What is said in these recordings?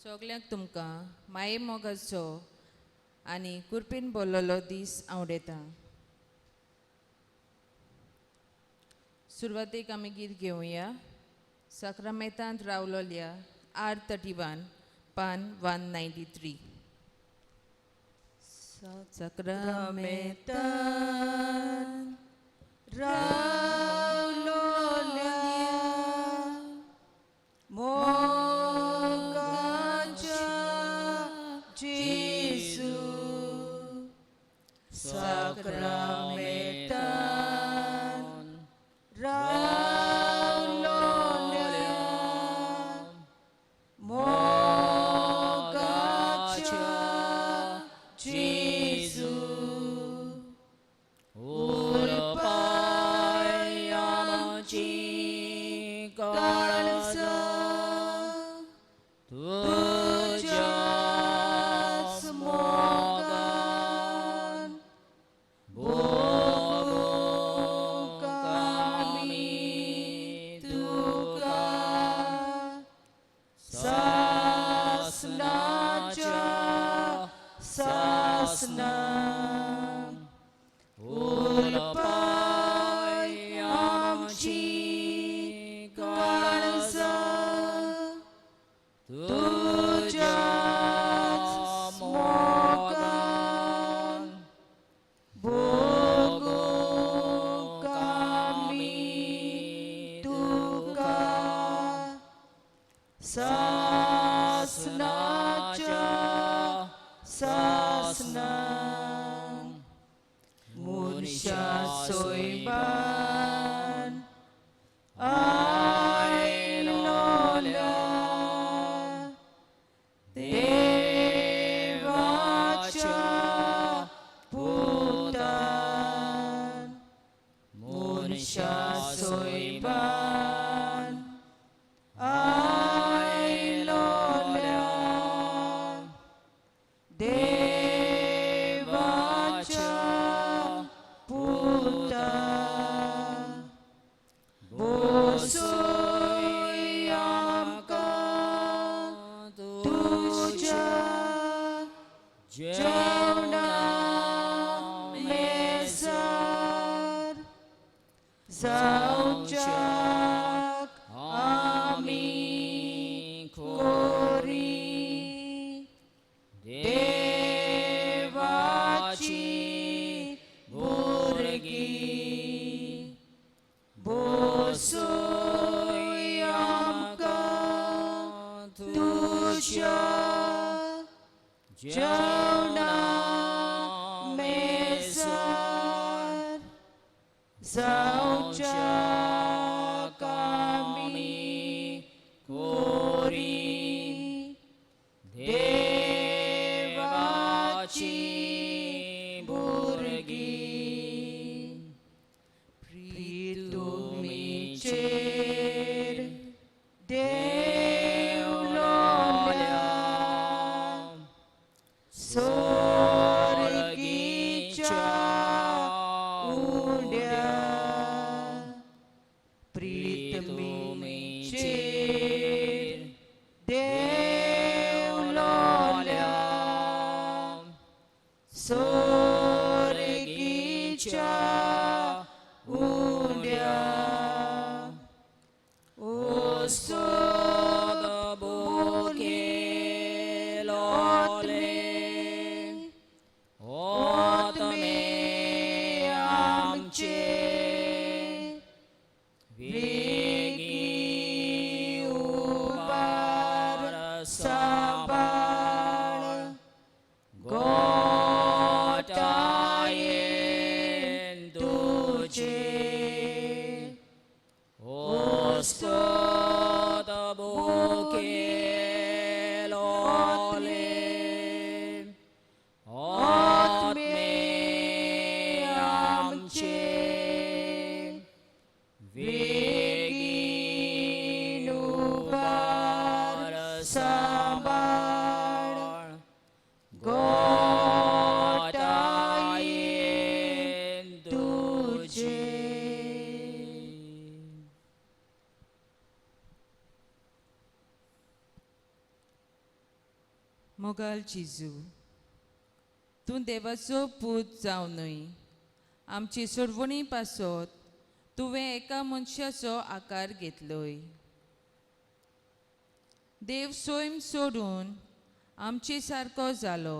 सगल्यांक तुमकां माये मोगाचो आनी कुरपीन बोललेलो दीस आवडटा. सुरवातेक आमी गीत घेवया. सक्रामेतांत रावलोल्या R31 पान 193. सक्रामेतांत रावलोल्या मोगाच्या जेजू सक्रामेतांत रावलोल्या मोगाच्या जेजू उरपाय आमची काळजा तुज्याच मोगान भोगूंक आमी तुका सासणाच्या सासणां उरपाय आमची काळजा तुज्याच मोगान भोगूंक आमी तुका सासणाच्या सासणां मनशा सोयबान आयलोल्या देवाच्या पुतान मनशा सोयबान आयलोल्या देवाच्या पुतान बसूय आमकां तुज्या जेवणा मेजार जावच्याक आमी खोरी देवाची भुरगीं बसूय आमकां तुज्या जेवणा मेजार जावच्याक आमी खोरी देवाची भुरगीं प्रितुमीचेर देव लोल्या स्वर्गीच्या उंड्या प्रितुमीचेर देव लोल्या स्वर्गीच्या उंड्या ओस्तोद बोके लोले ओतमे आमचे वेगी उबार सांबाळ गोटाये मोगाल जेजू, तूं देवाचो पूत जावनूय आमची सोडवणी पासत तुवें एका मनशाचो आकार घेतलोय. देव स्वयं सोडून आमचे सारको जालो.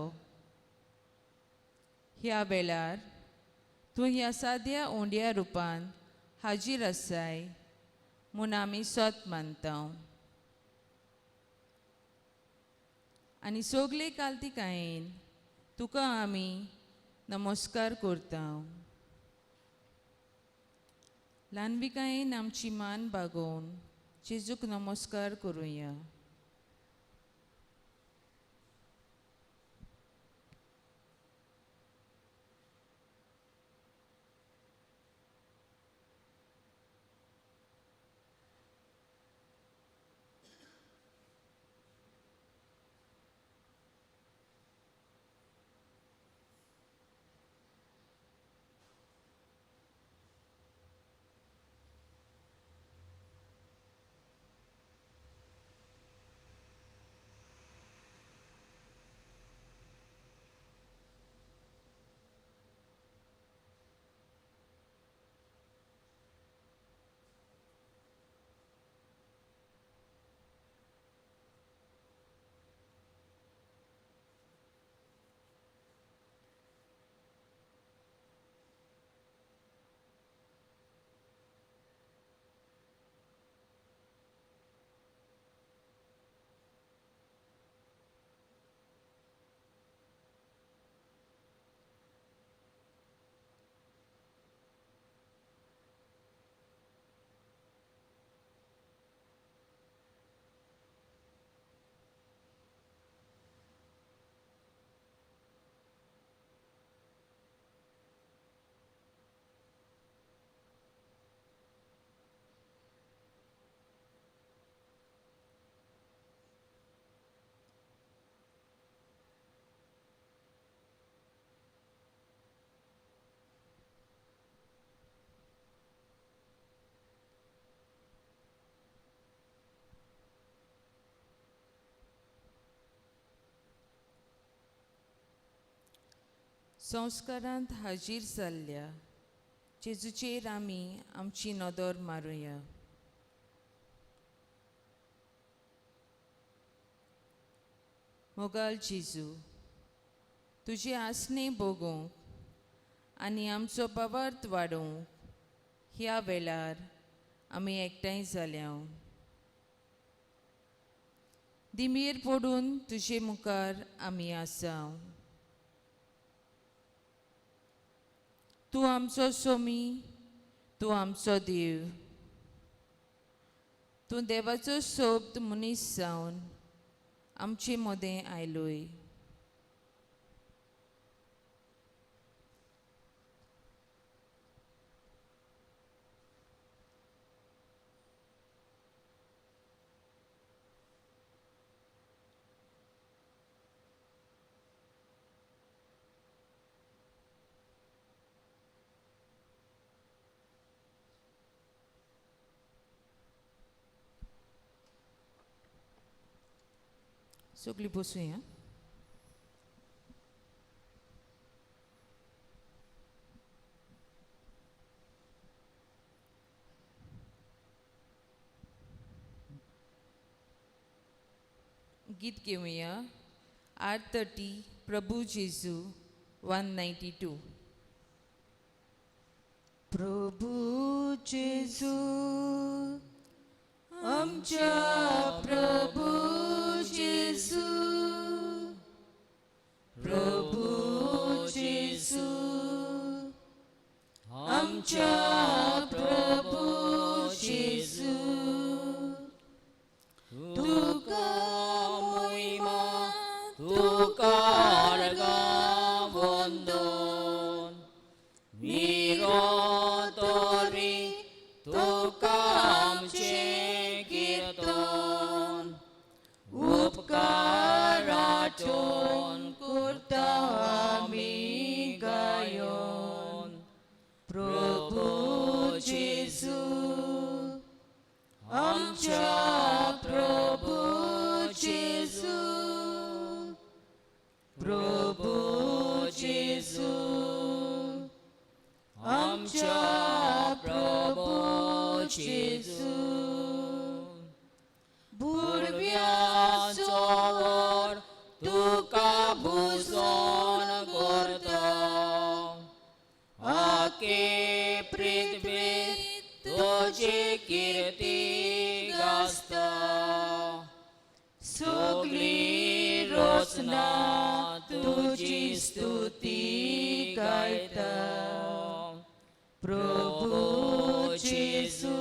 ह्या वेळार तूं ह्या साद्या ओंड्या रुपान हाजीर आसाय म्हूण आमी सोत मानता. आनी सोगले काल्तिकायेन तुका आमी नमस्कार करता. ल्हानविकायेन आमची मान बागोवन जेजूक नमस्कार करुया. संस्कारांत हाजीर जाल्ल्या जेजूचेर आमी आमची नदर मारुया. मोगाल जेजू, तुजी आसणी भोगूंक आनी आमचो पावार्थ वाडोवंक ह्या वेळार आमी एकठांय जाल्या. दिमेर पडून तुजे मुखार आमी आसा. तूं आमचो सोमी, तूं आमचो देव. तूं देवाचो सोबत मनीस जावन आमचे मदें आयलोय. सगळीं बसूया. गीत घेवया. R30 प्रभू जेजू 192. प्रभू जेजू, आमच्या प्रभू जेजू, प्रभू जेजू, आमच्या प्रभू जेजू, तुका महिमा, तुका वंदन, निरतरी तुका आमचे कीर्तन, उपकाराचोन करता आमी गायन. प्रभू प्रीत तुझी कीर्ती गाजता सगळी रोचना तुझी स्तुती गायता प्रभू जेजू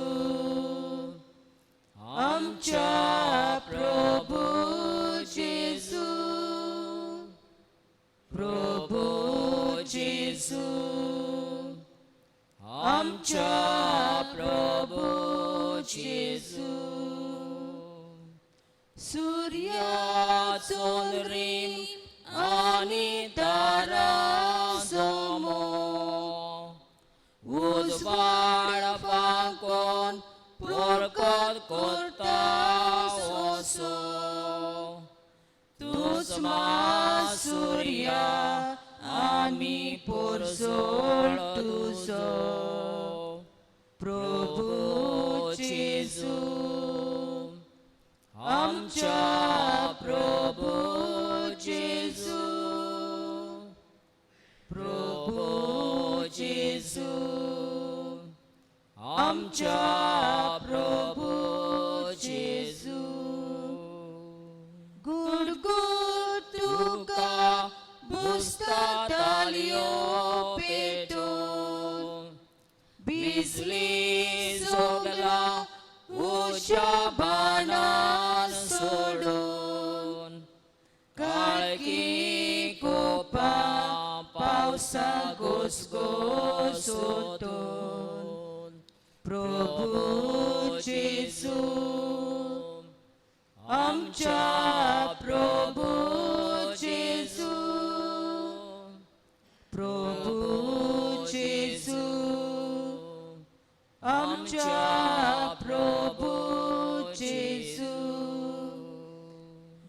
आमच्या प्रभू जेजू प्रभू जेजू आमच्या प्रभू जेजू सूर्याचो रीम आणि तारा समो उजवाड पाकोन परकत करता वसो तुझमा सूर्या आमी पोरसोळ तुझो प्रभू जेजू आमच्या प्रभू जेजू प्रभू जेजू आमच्या प्रभू जेजू गुडगुड तुका बुसता तालियो पेटो बिजली जोगला उच्या बाणान सोडून काळकी कोपा पावसा घोसघोसोतून प्रभू जेजू आमच्या प्रभू जेजू प्रभू जेजू आमच्या प्रभू जेजू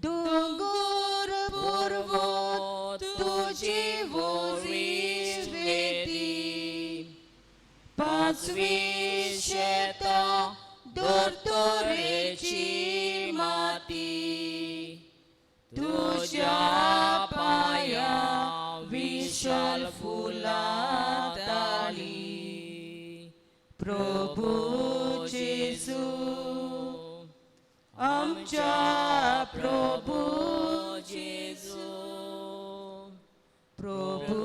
दोंगर पर्वत तुझी वळी वेदी पाचवी शेतां दोतोरेची माती तुझ्या पाया विशाल फुलां ताली प्रभू जेजू आमच्या प्रभू जेजू प्रभू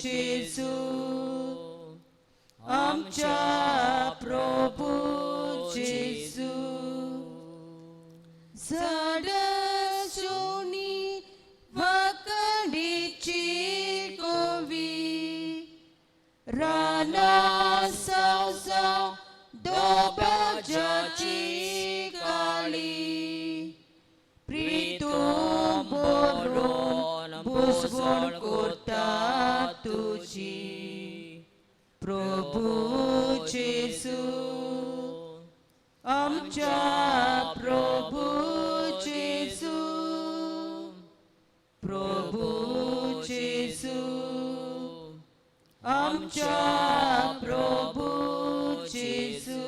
जेजू आमच्या प्रभू जेजू झाडां सोनी वाकडीची कोवी रानां सावसाव दोबाजाची काळी प्रीतम बरोन बुजवण करता तुझी प्रभू जेजू आमच्या प्रभू जेजू प्रभू जेजू आमच्या प्रभू जेजू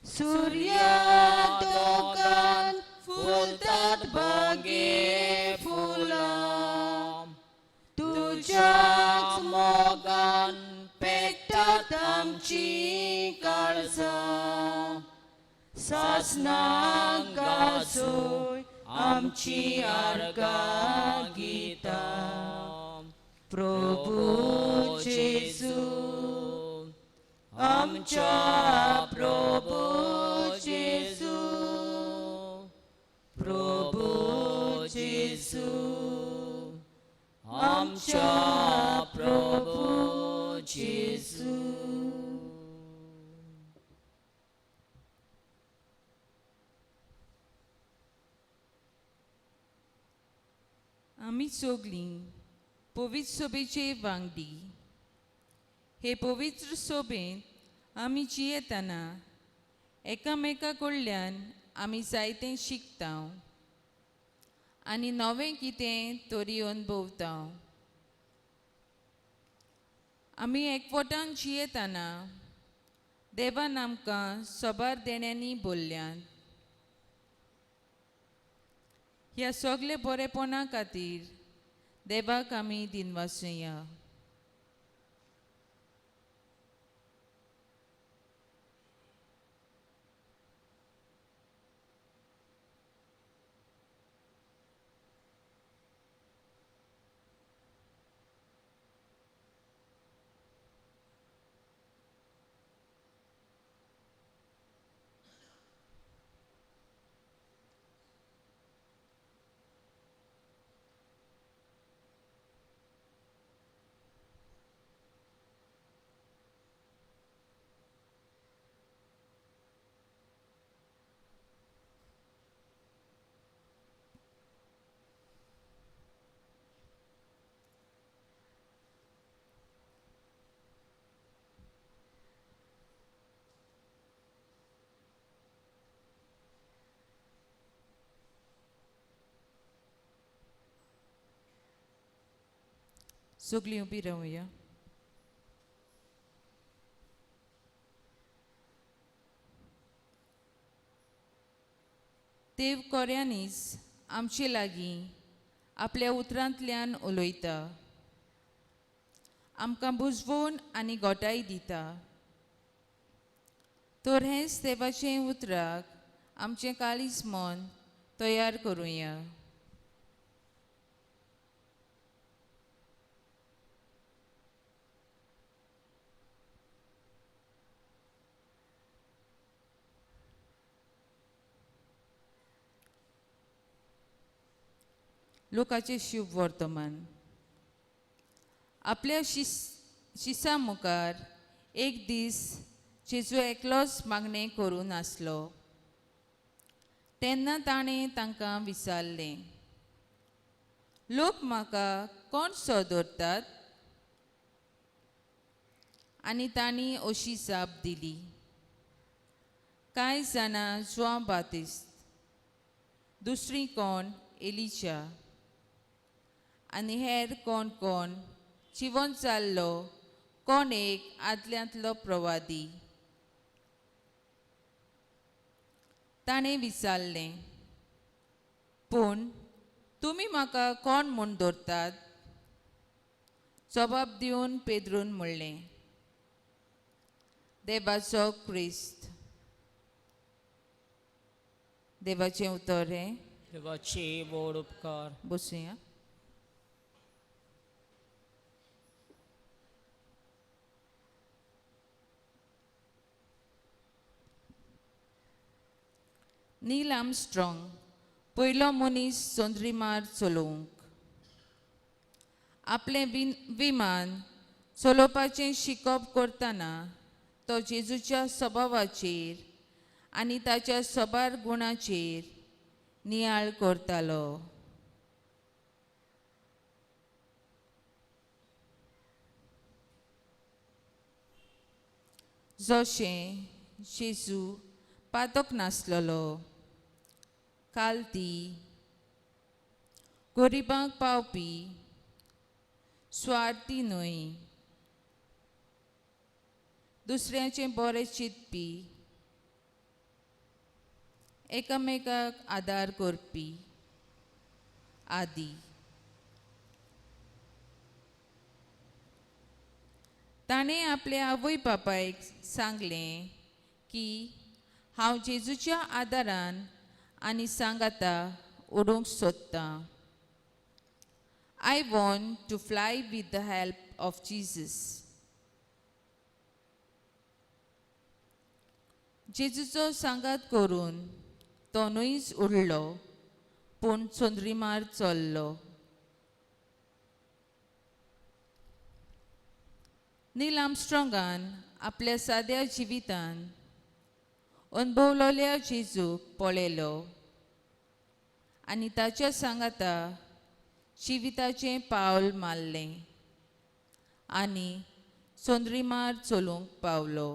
सूर्या दोगान फुलतात बागे फुलां तुझ्याच मोगान पेटतात आमची काळजां सासनां गाजोय आमची आर्गां गितां प्रभू जेजू आमच्या प्रभू जेजू प्रभू जेजू आमच्या प्रभू जेजू आमी सोगलीं पवित्र सोबेचे वांगडी हे पवित्र सोबेंत आमी जियेतना एकामेका कडल्यान आमी जायतें शिकता आनी नवें कितें तरी अनुभवता आमी एकवटान जियेतना देवान आमकां सोबार देण्यांनी भरल्यात ह्या सगळे बरेपणा खातीर देवाक आमी दिनवासुया सगळीं उबी रावया. देव कोऱ्यांनीच आमचे लागीं आपल्या उतरांतल्यान उलयता, आमकां बुजवण आनी गोटाय दिता. तर हेंच देवाचें उतराक आमचें काळीज मन तयार करुया. लोकांचे शुभ वर्तमान. आपल्या शिसा मुखार एक दीस जेजू एकलोच मागणें करून आसलो. तेन्ना ताणें तांकां विचारलें, लोक म्हाका कोण सो धरतात? आनी तांणी अशी जाप दिली, कांय जाणां जुआंव बातिस्त, दुसरीं कोण एलिशा, आनी हेर कोण कोण जिवंत जाल्लो कोण एक आदल्यांतलो प्रवादी. ताणें विचारलें, पूण तुमी म्हाका कोण म्हूण धरतात? जबाब दिवन पेद्रून म्हणलें, देवाचो क्रिस्त. देवाचें उतर हें. देवाचे व्हड उपकार. बसूया. नील आर्मस्ट्रॉंग पयलो मनीस चंद्रिमार चलोवंक. आपलें विमान चलोवपाचें शिकप करतना तो जेजूच्या स्वभावाचेर आनी ताच्या सोबार गुणाचेर नियाळ करतालो. जशें जेजू पातक नासलेलो, कालती, गरिबांक पावपी, स्वार्थी न्हय, दुसऱ्याचें बरें चिंतपी, एकामेकाक आदार करपी आदी. ताणें आपल्या आवय बापायक सांगलें की हांव जेजूच्या आदारान आनी सांगाता उडोवंक सोदतां. I want to fly with the help of Jesus. जेजूचो सांगात करून तो न्हंयच उडलो, पूण चंद्रिमार चल्लो. नील आर्मस्ट्रॉंगान आपल्या साद्या जिवितान अनुभवलेल्या जेजूक पळयलो आनी ताच्या सांगाता जिविताचें पावल मारलें आनी चंद्रिमार चलोवंक पावलो.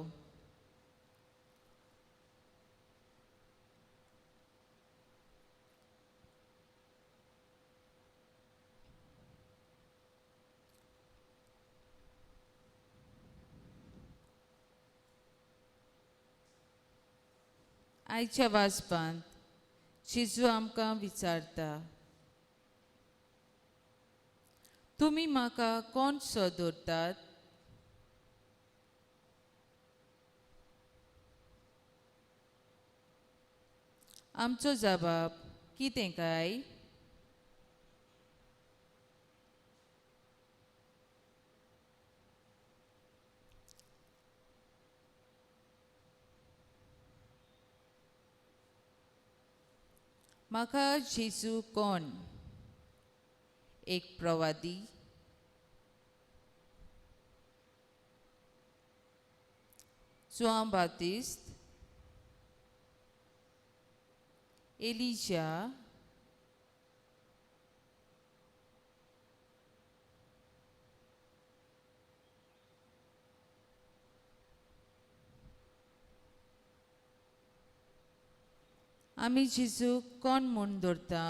आयच्या वाचपांत जेजू आमकां विचारता, तुमी म्हाका कोण सो धरतात? आमचो जबाब कितें काय? म्हाका जेजू कोण? एक प्रवादी, जुआंव बातिस्त, एलिशा, आमी जेजूक कोण म्हूण धरता?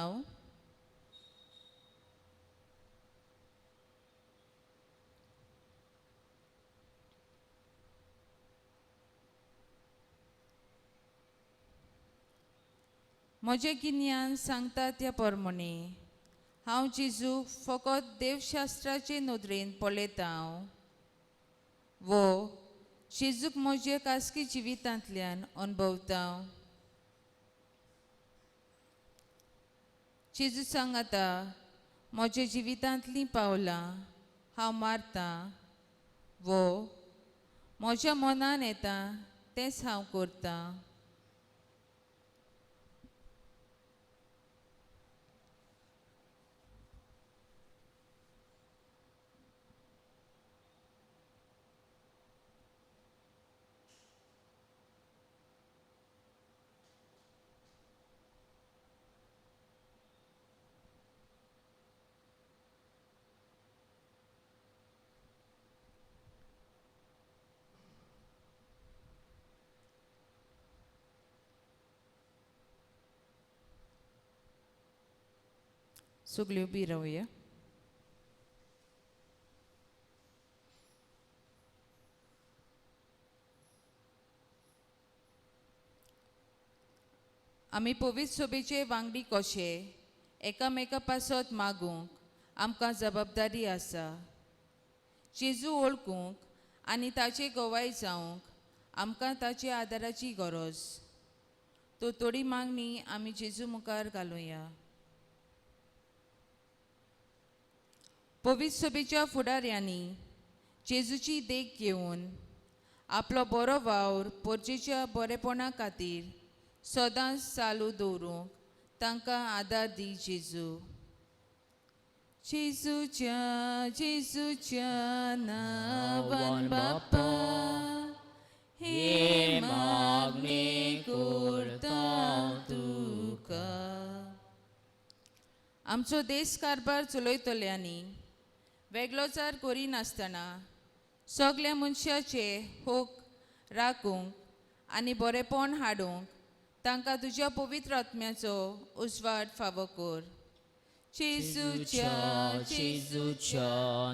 म्हजें गिन्यान सांगता त्या प्रमाणे हांव जेजूक फकत देवशास्त्राचे नदरेन पळयता वो जेजूक म्हज्या खासगी जिवितांतल्यान अनुभवता. जेजू सांगता म्हज्या जिवितांतलीं पावलां हांव मारतां वो म्हज्या मनान येता तेंच हांव करतां. सगळ्यो उबी रावया. आमी पवित्र सभेचे वांगडी कशे एकामेका पासत मागूंक आमकां जबाबदारी आसा. जेजू ओळखूंक आनी ताचे गवाय जावंक आमकां ताचे आदाराची गरज. तो थोडी मागणी आमी जेजू मुखार घालुया. पवित्र सभेच्या फुडाऱ्यांनी जेजूची देख घेवन आपलो बरो वावर पोरचेच्या बरेपणा खातीर सदांच चालू दवरूंक तांकां आदार दी जेजू. जेजूच्या नांवान बापा हे मागणी करता तुका. आमचो देश कारभार चलयतल्यांनी वेगळोचार करिनासतना सगल्या मनशाचे हूक राखूंक आनी बरेपण हाडूंक तांकां तुज्या पवित्र आत्म्याचो उजवाड फावो कर. जेजूच्या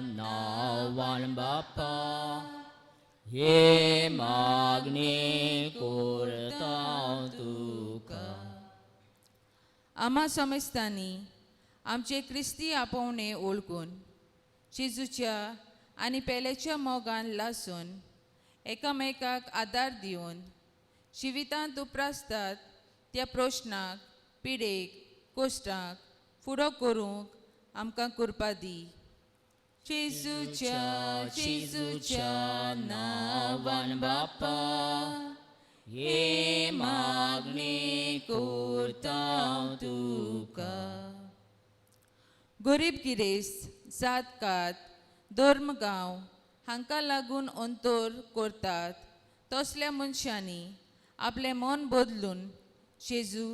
नांवान बापा हे मागणी करता तुका. आम्हा समजतांनी आमचे क्रिस्ती आपोवणे ओळखून जेजूच्या आनी पेलेच्या मोगान लासून एकामेकाक आदार दिवन जिवितांत उप्रासतात त्या प्रश्नाक पिडेक कोश्टाक फुडो करूंक आमकां कृपा दी. जेजूच्या नांवान बापा हे मागणी करता तुका. गरीब गिरेस्त जात कात धर्मगांव हांकां लागून अंतर करतात तसल्या मनशांनी आपलें मन बदलून जेजू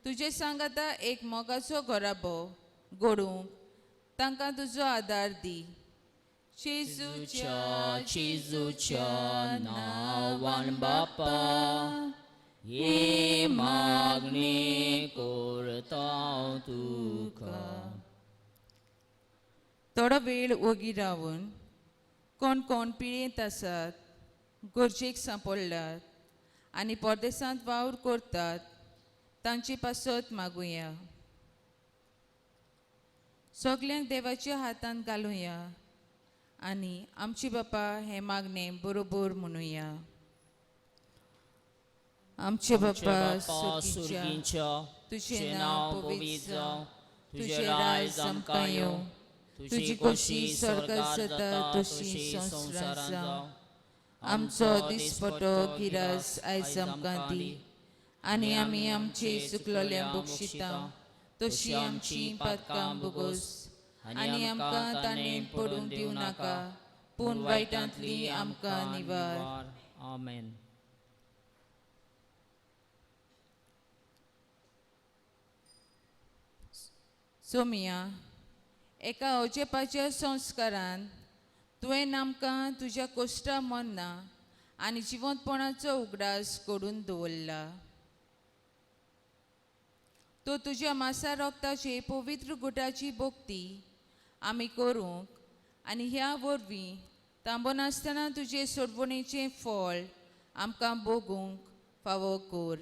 तुजे सांगाता एक मोगाचो घोराबो घडोवंक तांकां तुजो आदार दी. जेजूच्या नांवान बापा हे मागणी करता तुका. थोडो वेळ ओगी रावन कोण कोण पिळेंत आसात गरजेक सांपडल्यात आनी परदेसांत वावर करतात तांची पासत मागुया. सगल्यांक देवाच्या हातांत घालुया आनी आमची बापा हे मागणें बरोबर म्हणुया. आमचे बापा सुर्गींच्या तुझे नांव पवित्र जावं, तुझे राज आमकां येवं, तुजी कशी स्वर्गांत जाता तशी संवसारांत जावं. आमचो दिसपटो गिरास आयज आमकां दी आनी आमी आमचे चुकलोल्यांक बक्षिता तशी आमची पातकां बोगोस आनी आमकां ताणें पडूंक दिवं नाका पूण वायटांतली आमकां निवार. आमेन. सोमिया एका अजेपाच्या संस्कारान तुवें आमकां तुज्या कोश्टा मन्ना आनी जिवंतपणाचो उगडास घडून दवरला. तो तुज्या मासा रोगताचे पवित्र गुटाची भोक्ती आमी करूंक आनी ह्या वरवीं तांबोनासतना तुजे सोडवणेचें फळ आमकां भोगूंक फावो कर.